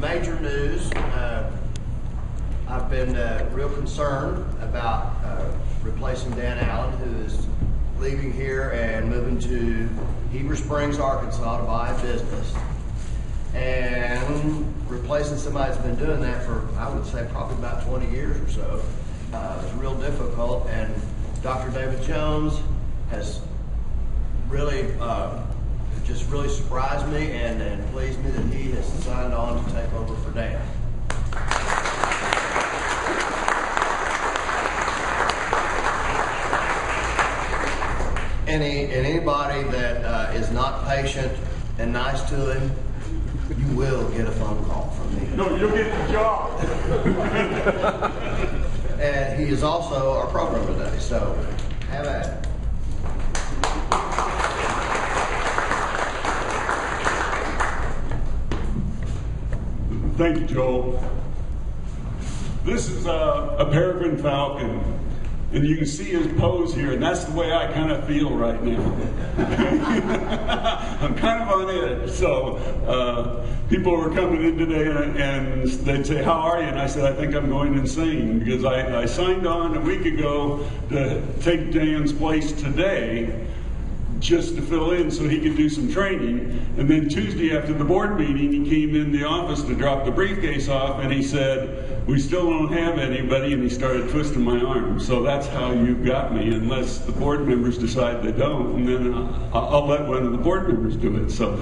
major news. I've been real concerned about replacing Dan Allen, who is leaving here and moving to Heber Springs, Arkansas to buy a business. And replacing somebody that's been doing that for, I would say, probably about 20 years or so is real difficult. And Dr. David Jones has really just really surprised me and pleased me that he has signed on to take over for Dan. And anybody that is not patient and nice to him, you will get a phone call from me. No, you'll get the job. And he is also our program today, so have at it. Thank you, Joel. This is a peregrine falcon, and you can see his pose here, and that's the way I kind of feel right now. I'm kind of on edge. So people were coming in today, and they'd say, "How are you?" And I said, "I think I'm going insane," because I signed on a week ago to take Dan's place today, just to fill in so he could do some training. And then Tuesday after the board meeting, he came in the office to drop the briefcase off, and he said, "We still don't have anybody," and he started twisting my arm. So that's how you got me, unless the board members decide they don't, and then I'll let one of the board members do it. So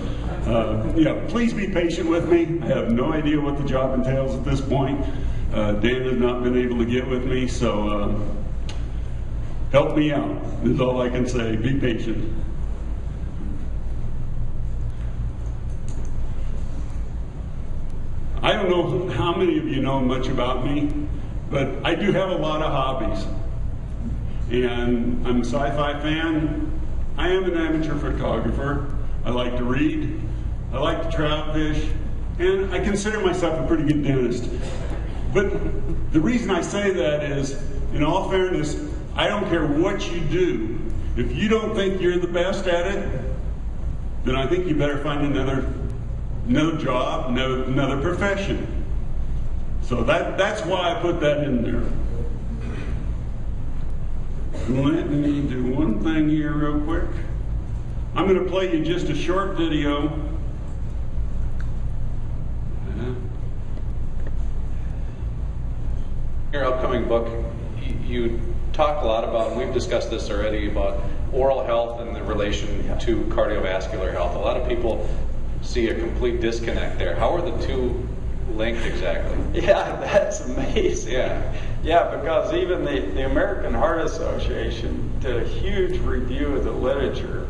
yeah, please be patient with me. I have no idea what the job entails at this point. Dan has not been able to get with me, so help me out is all I can say. Be patient. I don't know how many of you know much about me, but I do have a lot of hobbies. And I'm a sci-fi fan. I am an amateur photographer. I like to read. I like to trout fish. And I consider myself a pretty good dentist. But the reason I say that is, in all fairness, I don't care what you do. If you don't think you're the best at it, then I think you better find another job, another profession. So that's why I put that in there. Let me do one thing here real quick. I'm going to play you just a short video. Your upcoming book, you talk a lot about, and we've discussed this already, about oral health and the relation to cardiovascular health. A lot of people see a complete disconnect there. How are the two linked exactly? Yeah, that's amazing. Yeah, because even the American Heart Association did a huge review of the literature,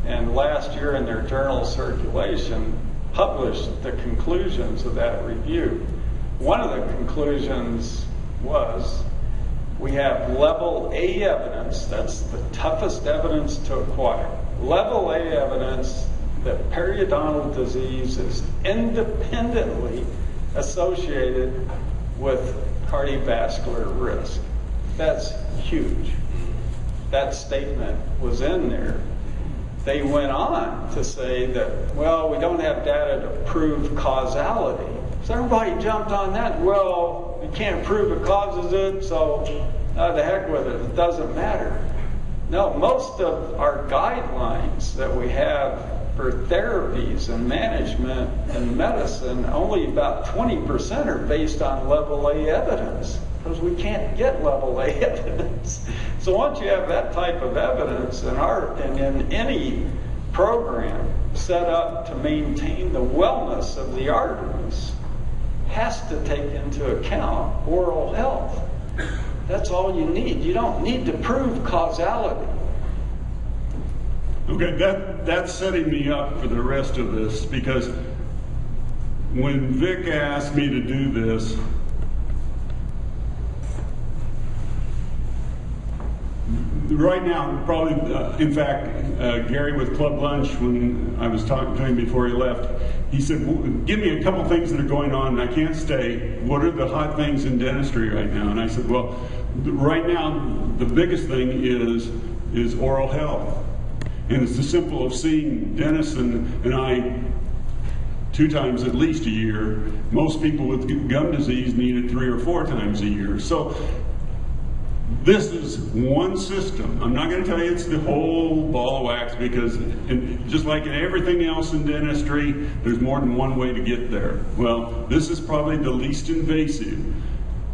and last year in their journal Circulation published the conclusions of that review. One of the conclusions was we have level A evidence, that's the toughest evidence to acquire. Level A evidence that periodontal disease is independently associated with cardiovascular risk. That's huge. That statement was in there. They went on to say that, well, we don't have data to prove causality. So everybody jumped on that. Well, you can't prove it causes it, so the heck with it. It doesn't matter. No, most of our guidelines that we have for therapies and management and medicine, only about 20% are based on level A evidence, because we can't get level A evidence. So once you have that type of evidence in any program set up to maintain the wellness of the arteries, has to take into account oral health. That's all you need. You don't need to prove causality. Okay, that's setting me up for the rest of this, because when Vic asked me to do this, right now, probably, in fact, Gary with Club Lunch, when I was talking to him before he left, he said, well, give me a couple things that are going on, and I can't stay. What are the hot things in dentistry right now? And I said, well, right now, the biggest thing is oral health. And it's the simple of seeing dentists and I 2 times at least a year. Most people with gum disease need it 3 or 4 times a year. So this is one system. I'm not going to tell you it's the whole ball of wax, because just like in everything else in dentistry, there's more than one way to get there. Well, this is probably the least invasive.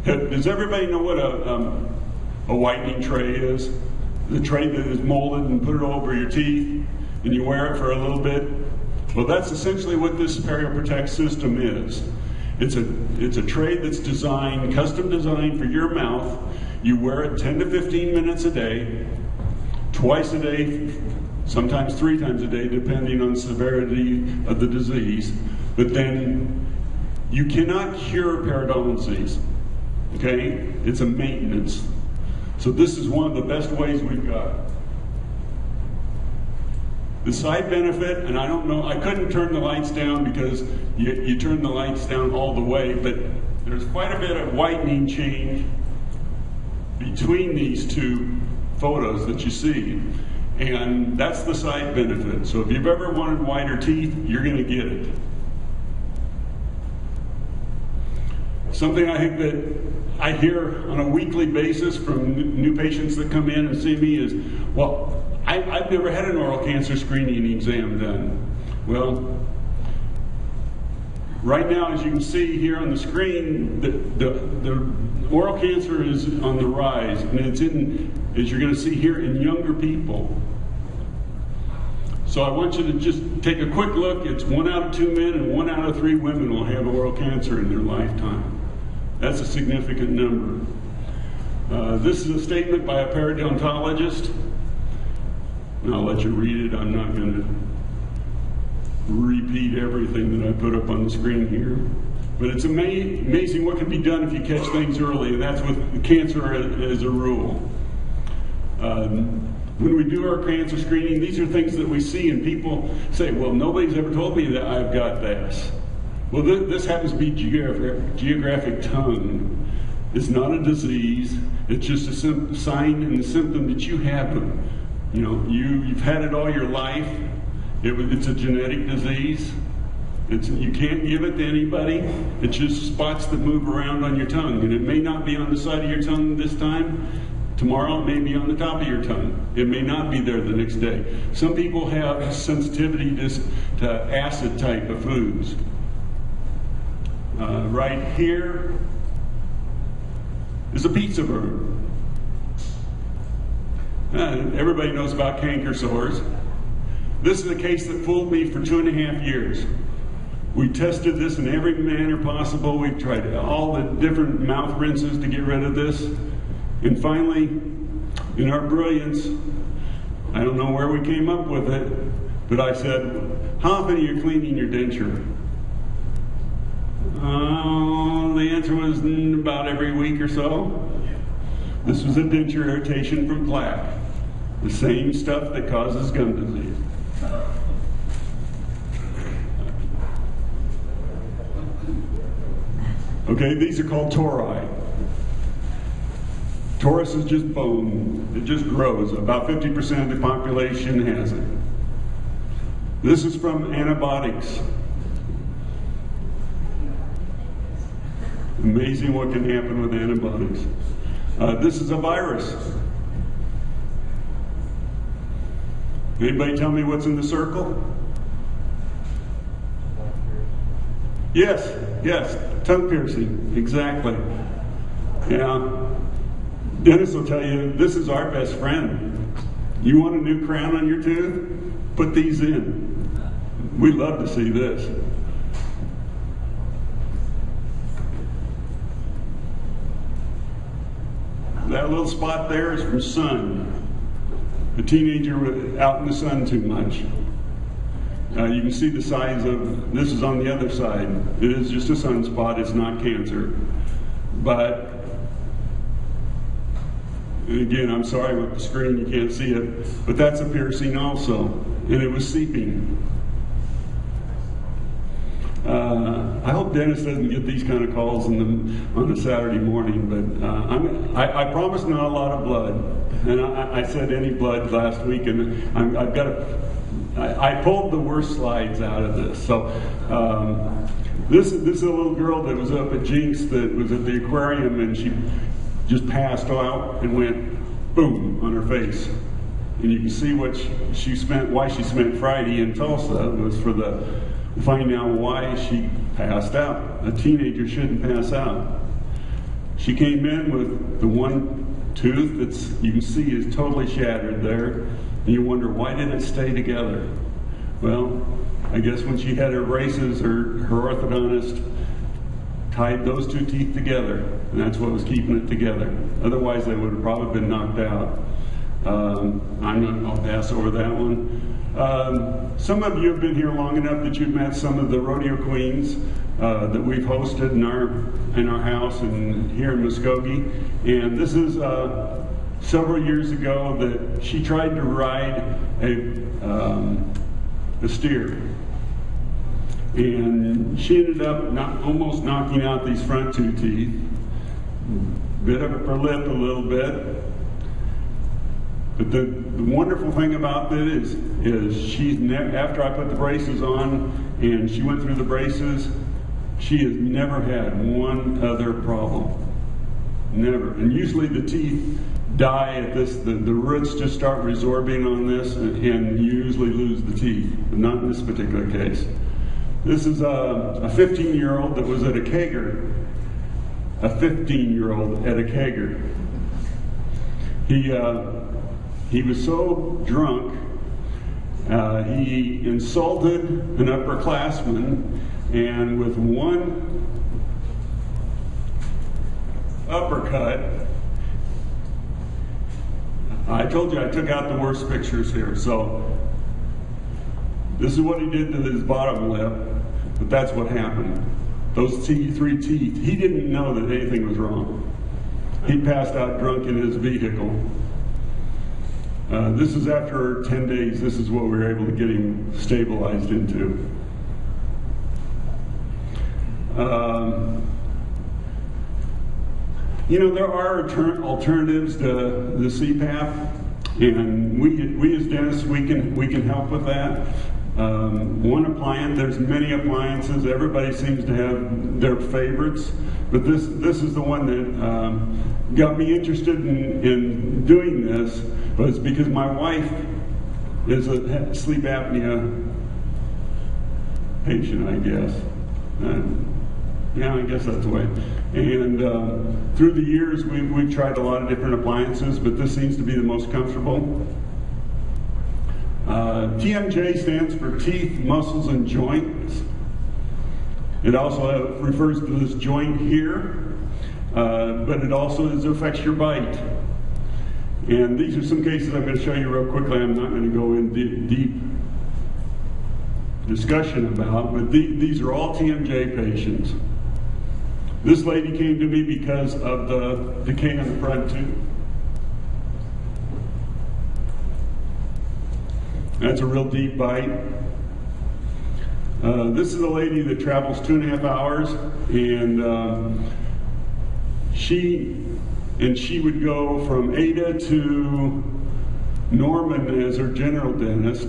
Does everybody know what a whitening tray is? The tray that is molded and put it over your teeth and you wear it for a little bit? Well, that's essentially what this PerioProtect system is. It's a tray that's designed, custom designed for your mouth. You wear it 10 to 15 minutes a day, twice a day, sometimes 3 times a day, depending on severity of the disease. But then you cannot cure periodontal, okay? It's a maintenance. So this is one of the best ways we've got. The side benefit, and I don't know, I couldn't turn the lights down because you turn the lights down all the way, but there's quite a bit of whitening change between these 2 photos that you see. And that's the side benefit. So if you've ever wanted whiter teeth, you're going to get it. Something I think that I hear on a weekly basis from new patients that come in and see me is, well, I've never had an oral cancer screening exam done. Well, right now, as you can see here on the screen, the oral cancer is on the rise, and it's in, as you're going to see here, in younger people. So I want you to just take a quick look. It's 1 out of 2 men and 1 out of 3 women will have oral cancer in their lifetime. That's a significant number. This is a statement by a periodontologist. And I'll let you read it. I'm not going to repeat everything that I put up on the screen here. But it's amazing what can be done if you catch things early, and that's with cancer as a rule. When we do our cancer screening, these are things that we see, and people say, well, nobody's ever told me that I've got this. Well, this happens to be geographic tongue. It's not a disease. It's just a sign and a symptom that you have. You know, you've had it all your life. It's a genetic disease. You can't give it to anybody. It's just spots that move around on your tongue. And it may not be on the side of your tongue this time. Tomorrow it may be on the top of your tongue. It may not be there the next day. Some people have sensitivity to acid type of foods. Right here is a pizza burn. Everybody knows about canker sores. This is a case that fooled me for 2.5 years. We tested this in every manner possible. We tried all the different mouth rinses to get rid of this. And finally, in our brilliance, I don't know where we came up with it, but I said, how often are you cleaning your denture? The answer was about every week or so. This was a denture irritation from plaque, the same stuff that causes gum disease. Okay, these are called tori. Torus is just bone. It just grows. About 50% of the population has it. This is from antibiotics. Amazing what can happen with antibiotics. This is a virus. Anybody tell me what's in the circle? Yes, tongue piercing, exactly. Yeah. Dennis will tell you, this is our best friend. You want a new crown on your tooth? Put these in. We love to see this. That little spot there is from sun. A teenager was out in the sun too much. You can see the size of, this is on the other side. It is just a sunspot, it's not cancer. But, again, I'm sorry with the screen, you can't see it, but that's a piercing also, and it was seeping. I hope Dennis doesn't get these kind of calls on a Saturday morning, but I promise not a lot of blood. And I said any blood last week, and I've got I pulled the worst slides out of this. So this is a little girl that was up at Jinx that was at the aquarium, and she just passed out and went boom on her face. And you can see what why she spent Friday in Tulsa was for find out why she passed out. A teenager shouldn't pass out. She came in with the one tooth that's, you can see, is totally shattered there. And you wonder, why didn't it stay together? Well, I guess when she had her braces, her orthodontist tied those two teeth together, and that's what was keeping it together. Otherwise, they would have probably been knocked out. I'll pass over that one. Some of you have been here long enough that you've met some of the rodeo queens that we've hosted in our house and here in Muskogee. And this is several years ago that she tried to ride a steer. And she ended up almost knocking out these front two teeth, bit of her lip a little bit. But the wonderful thing about this is she's after I put the braces on and she went through the braces, she has never had one other problem. Never. And usually the teeth die at this, the roots just start resorbing on this, and you usually lose the teeth, but not in this particular case. This is a 15-year-old that was at a kegger. A 15-year-old at a kegger. He was so drunk, he insulted an upperclassman, and with one uppercut, I told you I took out the worst pictures here, so this is what he did to his bottom lip, but that's what happened. Those three teeth, he didn't know that anything was wrong. He passed out drunk in his vehicle. This is after 10 days, this is what we were able to get him stabilized into. You know, there are alternatives to the CPAP, and we as dentists, we can help with that. One appliance, there's many appliances, everybody seems to have their favorites, but this is the one that got me interested in doing this, was because my wife is a sleep apnea patient, I guess. Yeah, I guess that's the way. And through the years, we've tried a lot of different appliances, but this seems to be the most comfortable. TMJ stands for teeth, muscles, and joints. It also refers to this joint here, but it also affects your bite. And these are some cases I'm going to show you real quickly. I'm not going to go in deep discussion about, but these are all TMJ patients. This lady came to me because of the decay on the front tooth. That's a real deep bite. This is a lady that travels 2.5 hours, and she would go from Ada to Norman as her general dentist,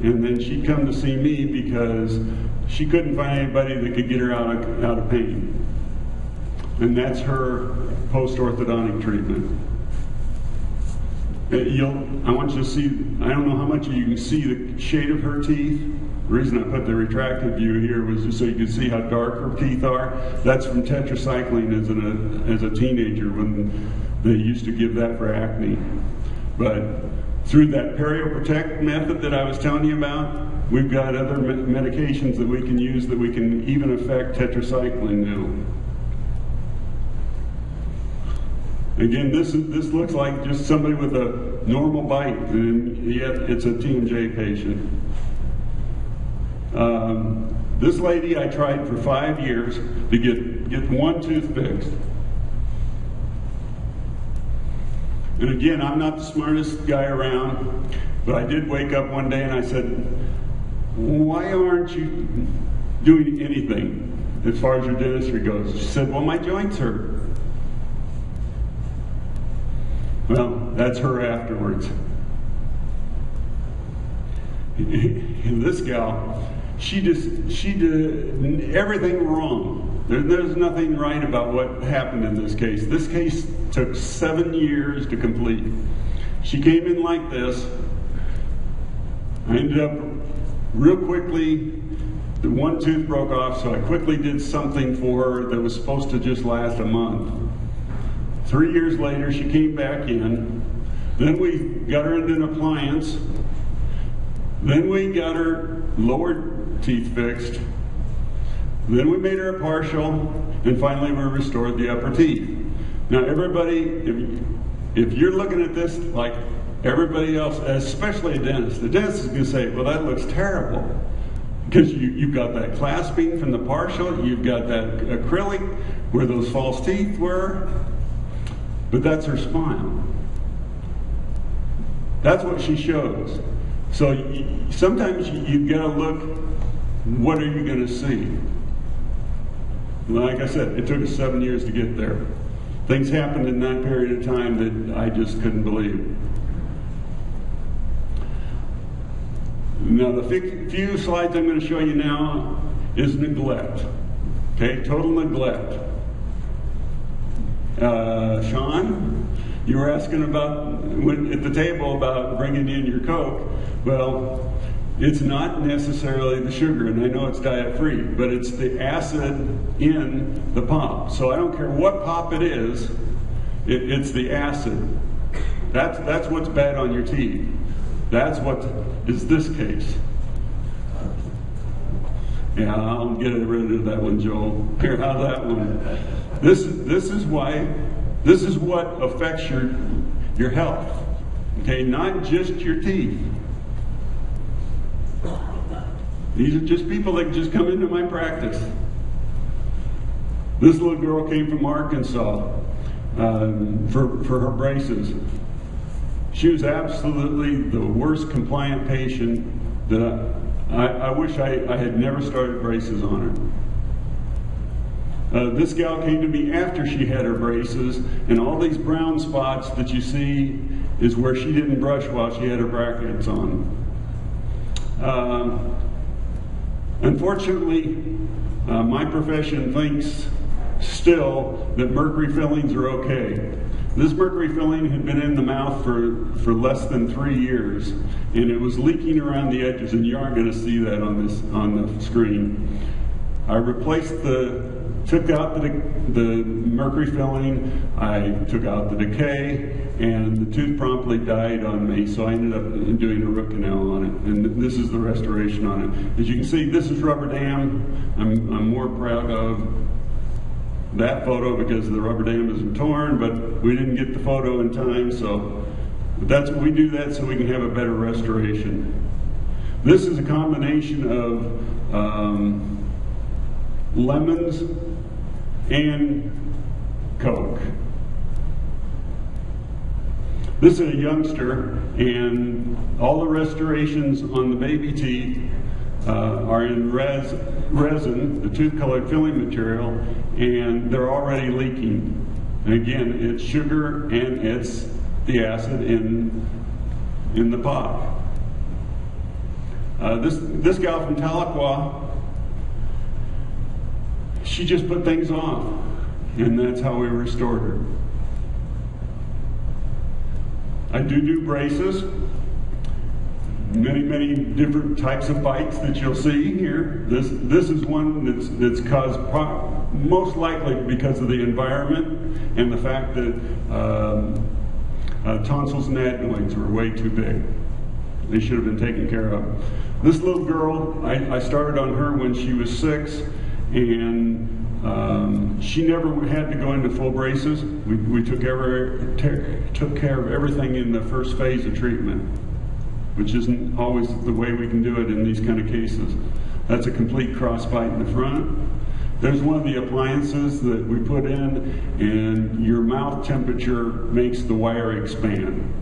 and then she'd come to see me because she couldn't find anybody that could get her out of pain. And that's her post-orthodontic treatment. I want you to see, I don't know how much you can see the shade of her teeth. The reason I put the retracted view here was just so you can see how dark her teeth are. That's from tetracycline as a teenager when they used to give that for acne. But through that PerioProtect method that I was telling you about, we've got other medications that we can use that we can even affect tetracycline now. Again, this looks like just somebody with a normal bite, and yet it's a TMJ patient. This lady I tried for 5 years to get one tooth fixed. And again, I'm not the smartest guy around, but I did wake up one day and I said, why aren't you doing anything as far as your dentistry goes? She said, well, my joints hurt. Well, that's her afterwards. And this gal, she did everything wrong. There's nothing right about what happened in this case. This case took 7 years to complete. She came in like this. I ended up real quickly, the one tooth broke off, so I quickly did something for her that was supposed to just last a month. 3 years later, she came back in. Then we got her into an appliance. Then we got her lower teeth fixed. Then we made her a partial, and finally we restored the upper teeth. Now everybody, if you're looking at this like everybody else, especially a dentist, the dentist is going to say, well, that looks terrible. Because you've got that clasping from the partial, you've got that acrylic where those false teeth were, but that's her smile. That's what she shows. So sometimes you've got to look, what are you going to see? Like I said, it took us 7 years to get there. Things happened in that period of time that I just couldn't believe. Now the few slides I'm going to show you now is neglect. Okay, total neglect. Sean, you were asking about at the table about bringing in your Coke. Well, it's not necessarily the sugar, and I know it's diet-free, but it's the acid in the pop. So I don't care what pop it is, it's the acid. That's what's bad on your teeth. That's what is this case. Yeah, I'll get rid of that one, Joel. Here, how's that one? This is what affects your health. Okay, not just your teeth. These are just people that just come into my practice. This little girl came from Arkansas for her braces. She was absolutely the worst compliant patient that I wish I had never started braces on her. This gal came to me after she had her braces, and all these brown spots that you see is where she didn't brush while she had her brackets on. Unfortunately, my profession thinks still that mercury fillings are okay. This mercury filling had been in the mouth for less than 3 years, and it was leaking around the edges, and you aren't going to see that on the screen. I took out the mercury filling, I took out the decay, and the tooth promptly died on me, so I ended up doing a root canal on it, and this is the restoration on it. As you can see, this is rubber dam. I'm more proud of that photo because the rubber dam isn't torn, but we didn't get the photo in time, so we do that so we can have a better restoration. This is a combination of lemons and Coke. This is a youngster, and all the restorations on the baby teeth are in resin, the tooth-colored filling material, and they're already leaking. And again, it's sugar and it's the acid in the pot. This gal from Tahlequah, she just put things off, and that's how we restored her. I do braces, many different types of bites that you'll see here. This is one that's caused most likely because of the environment and the fact that tonsils and adenoids were way too big. They should have been taken care of. This little girl, I started on her when she was 6, and she never had to go into full braces. We took care of everything in the first phase of treatment, which isn't always the way we can do it in these kind of cases. That's a complete crossbite in the front. There's one of the appliances that we put in, and your mouth temperature makes the wire expand.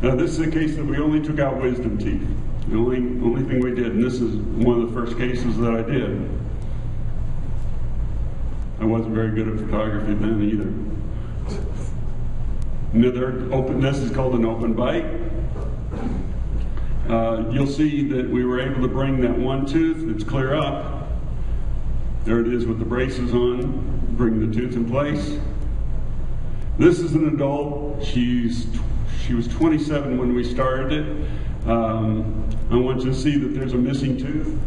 Now, this is a case that we only took out wisdom teeth. The only thing we did, and this is one of the first cases that I did. I wasn't very good at photography then either. This is called an open bite. You'll see that we were able to bring that one tooth that's clear up. There it is with the braces on, bring the tooth in place. This is an adult. She was 27 when we started it. I want you to see that there's a missing tooth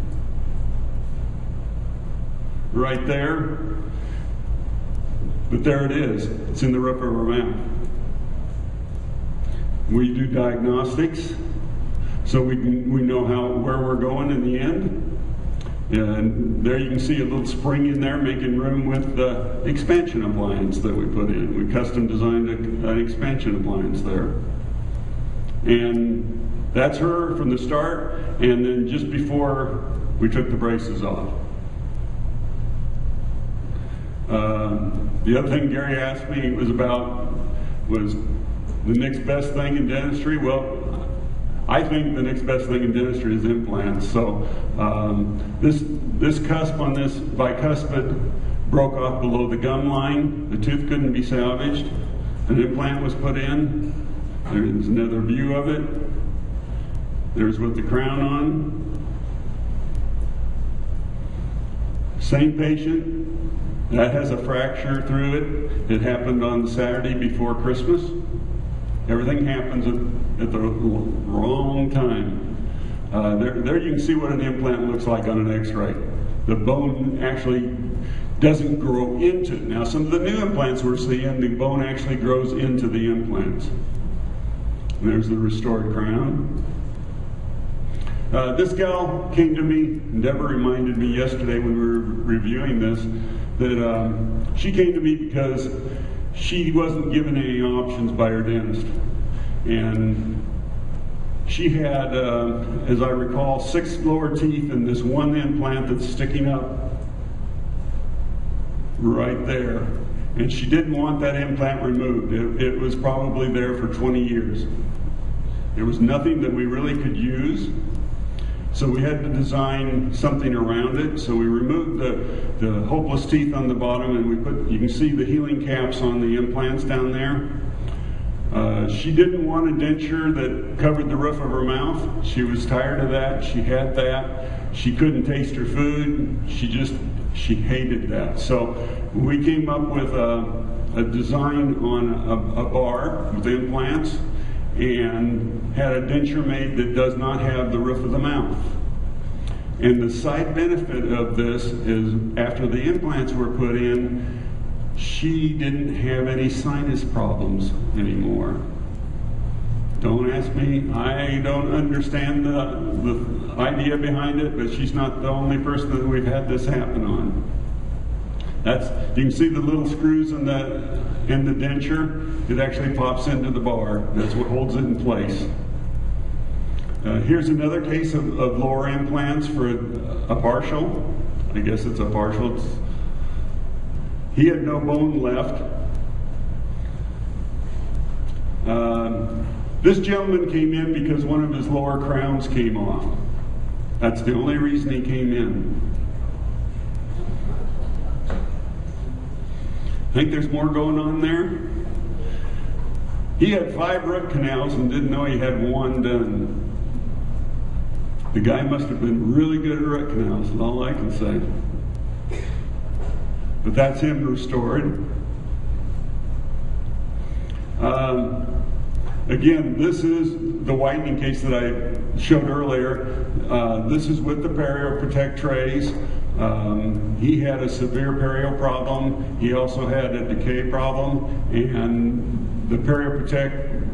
right there. But there it is. It's in the roof of her mouth. We do diagnostics, so we know where we're going in the end. And there you can see a little spring in there making room with the expansion appliance that we put in. We custom designed an expansion appliance there. And that's her from the start, and then just before we took the braces off. The other thing Gary asked me was the next best thing in dentistry. Well, I think the next best thing in dentistry is implants. So this cusp on this bicuspid broke off below the gum line. The tooth couldn't be salvaged. An implant was put in. There's another view of it. There's with the crown on. Same patient. That has a fracture through it. It happened on the Saturday before Christmas. Everything happens at the wrong time. There you can see what an implant looks like on an x-ray. The bone actually doesn't grow into it. Now some of the new implants we're seeing, the bone actually grows into the implants. And there's the restored crown. This gal came to me, Deborah reminded me yesterday when we were reviewing this, that she came to me because she wasn't given any options by her dentist. And she had, as I recall, 6 lower teeth and this one implant that's sticking up right there. And she didn't want that implant removed. It was probably there for 20 years. There was nothing that we really could use. So we had to design something around it. So we removed the hopeless teeth on the bottom, and we put, you can see the healing caps on the implants down there. She didn't want a denture that covered the roof of her mouth. She was tired of that. She had that. She couldn't taste her food. She hated that. So we came up with a design on a bar with implants, and had a denture made that does not have the roof of the mouth. And the side benefit of this is after the implants were put in, she didn't have any sinus problems anymore. Don't ask me, I don't understand the idea behind it, but she's not the only person that we've had this happen on. You can see the little screws in the denture. It actually pops into the bar. That's what holds it in place. Here's another case of lower implants for a partial. I guess it's a partial. He had no bone left. This gentleman came in because one of his lower crowns came off. That's the only reason he came in. Think there's more going on there? He had 5 root canals and didn't know he had 1 done. The guy must have been really good at root canals, is all I can say. But that's him restored. Again, this is the whitening case that I showed earlier. This is with the Perio Protect trays. He had a severe perio problem. He also had a decay problem, and the Perio Protect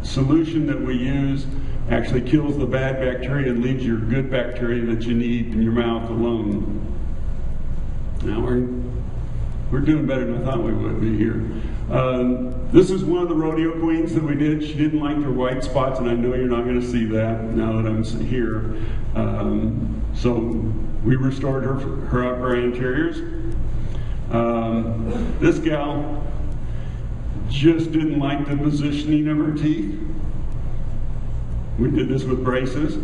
solution that we use actually kills the bad bacteria and leaves your good bacteria that you need in your mouth alone. Now we're doing better than I thought we would be here. This is one of the rodeo queens that we did. She didn't like her white spots, and I know you're not going to see that now that I'm here. So we restored her upper anteriors. This gal just didn't like the positioning of her teeth. We did this with braces.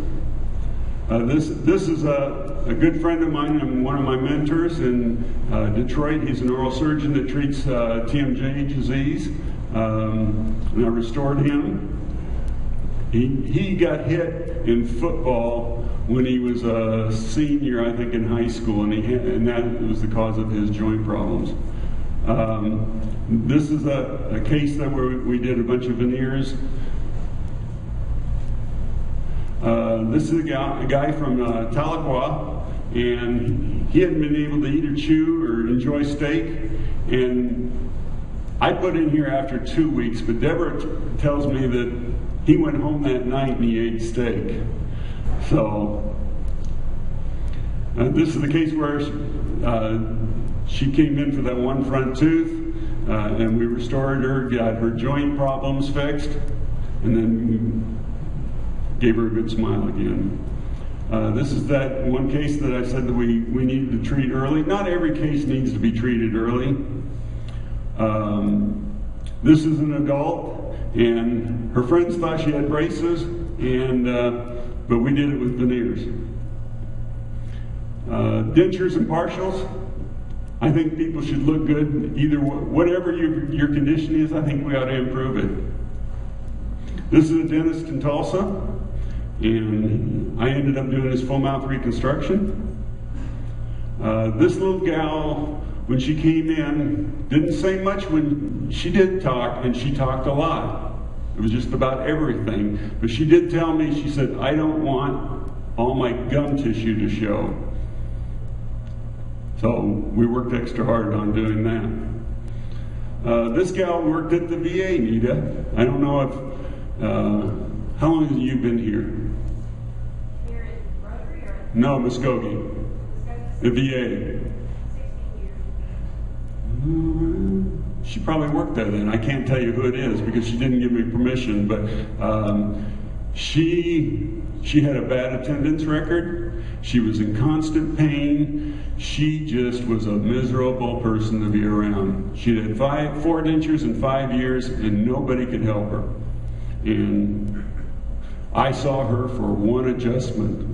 This is a good friend of mine and one of my mentors in Detroit. He's an oral surgeon that treats TMJ disease. And I restored him. He got hit in football when he was a senior, I think, in high school, and that was the cause of his joint problems. This is a case that we did a bunch of veneers. This is a guy from Tahlequah, and he hadn't been able to eat or chew or enjoy steak, and I put in here after 2 weeks, but Deborah tells me that he went home that night and he ate steak. So this is the case where she came in for that one front tooth, and we restored her, got her joint problems fixed, and then gave her a good smile again. This is that one case that I said that we needed to treat early. Not every case needs to be treated early. This is an adult, and her friends thought she had braces, but we did it with veneers. Dentures and partials. I think people should look good. Either whatever your condition is, I think we ought to improve it. This is a dentist in Tulsa, and I ended up doing his full mouth reconstruction. This little gal, when she came in, didn't say much when she did talk, and she talked a lot. It was just about everything. But she did tell me, she said, I don't want all my gum tissue to show. So we worked extra hard on doing that. This gal worked at the VA, Nita. I don't know if, how long have you been here? Here at Rotary or? No, Muskogee. The VA. 16 years. She probably worked there then. I can't tell you who it is because she didn't give me permission, but she had a bad attendance record. She was in constant pain. She just was a miserable person to be around. She had 4 dentures in 5 years, and nobody could help her. And I saw her for one adjustment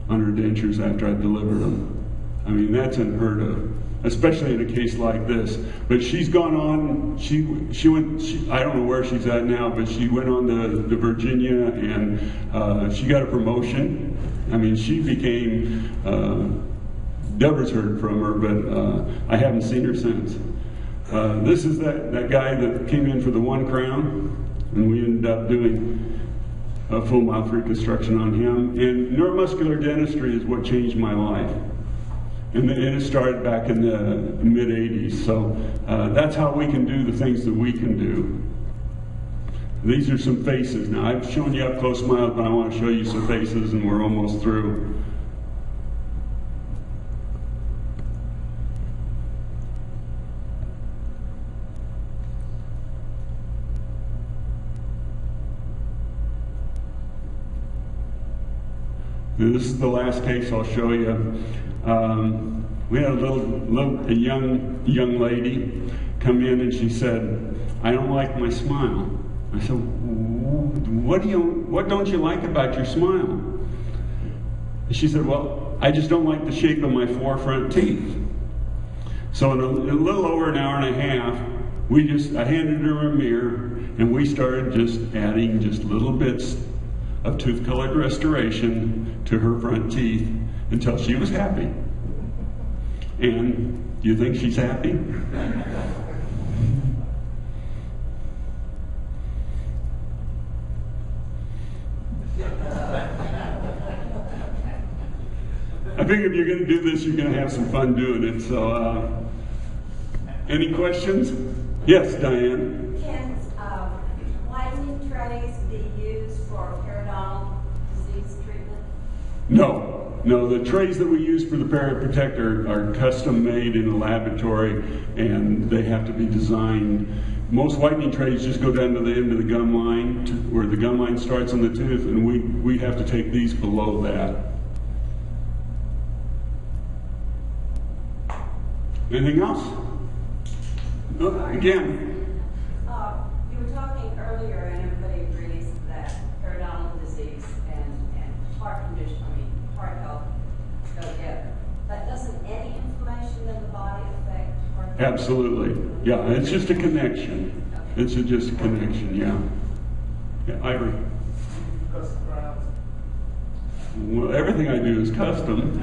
on her dentures after I delivered them. I mean, that's unheard of, especially in a case like this. But she's gone on, she went, I don't know where she's at now, but she went on to Virginia, and she got a promotion. I mean, she became, Deborah's heard from her, but I haven't seen her since. This is that guy that came in for the 1 crown, and we ended up doing a full mouth reconstruction on him. And neuromuscular dentistry is what changed my life. And it started back in the mid-'80s. So that's how we can do the things that we can do. These are some faces. Now, I've shown you up close smiles, but I want to show you some faces, and we're almost through. Now, this is the last case I'll show you. We had a young lady come in, and she said, "I don't like my smile." I said, "What don't you like about your smile?" And she said, "Well, I just don't like the shape of my 4 front teeth." So in a little over an hour and a half, I handed her a mirror, and we started just adding just little bits of tooth-colored restoration to her front teeth until she was happy. And do you think she's happy? I think if you're going to do this, you're going to have some fun doing it. So, any questions? Yes, Diane. Can whitening trays be used for periodontal disease treatment? No, the trays that we use for the PeriProtect are custom made in a laboratory, and they have to be designed. Most whitening trays just go down to the end of the gum line, where the gum line starts on the tooth, and we have to take these below that. Anything else? Oh, again. You were talking earlier, and everybody agrees that periodontal disease and heart health go together. But doesn't any inflammation in the body affect heart health? Absolutely. Yeah, it's just a connection. Okay. It's just a connection, yeah. Yeah, Ivory. custom grounds? Well, everything I do is custom.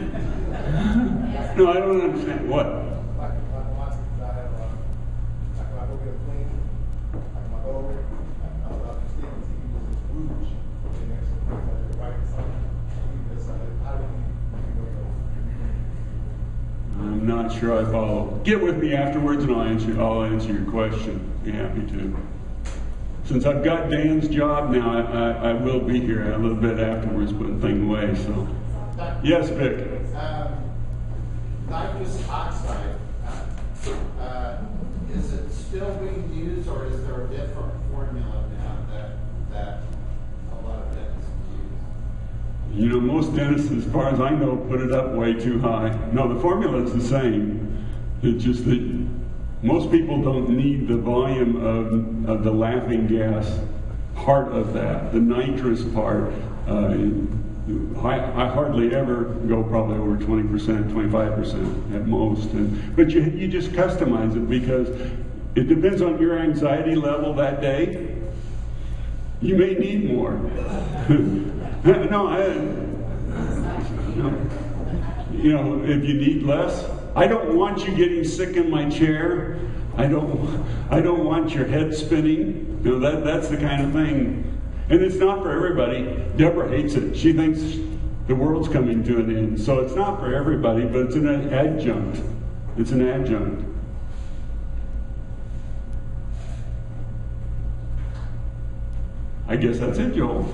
No, I don't understand. What? Like my, I have, like when I go get a clean, like my dog, I was out there Stevens, he uses rouge, and there's some things that are right inside. How do you I'm not sure I follow. Get with me afterwards and I'll answer your question. Be happy to. Since I've got Dan's job now, I will be here a little bit afterwards putting things away. So, yes, Vic. Nitrous oxide, is it still being used, or is there a different formula now that a lot of dentists use? You know, most dentists, as far as I know, put it up way too high. No, the formula is the same. It's just that most people don't need the volume of the laughing gas part of that, the nitrous part. I hardly ever go probably over 20%, 25% at most. But you just customize it because it depends on your anxiety level that day. You may need more. You know, if you need less, I don't want you getting sick in my chair. I don't want your head spinning. You know, that's the kind of thing. And it's not for everybody. Deborah hates it. She thinks the world's coming to an end. So it's not for everybody, but it's an adjunct. It's an adjunct. I guess that's it, Joel.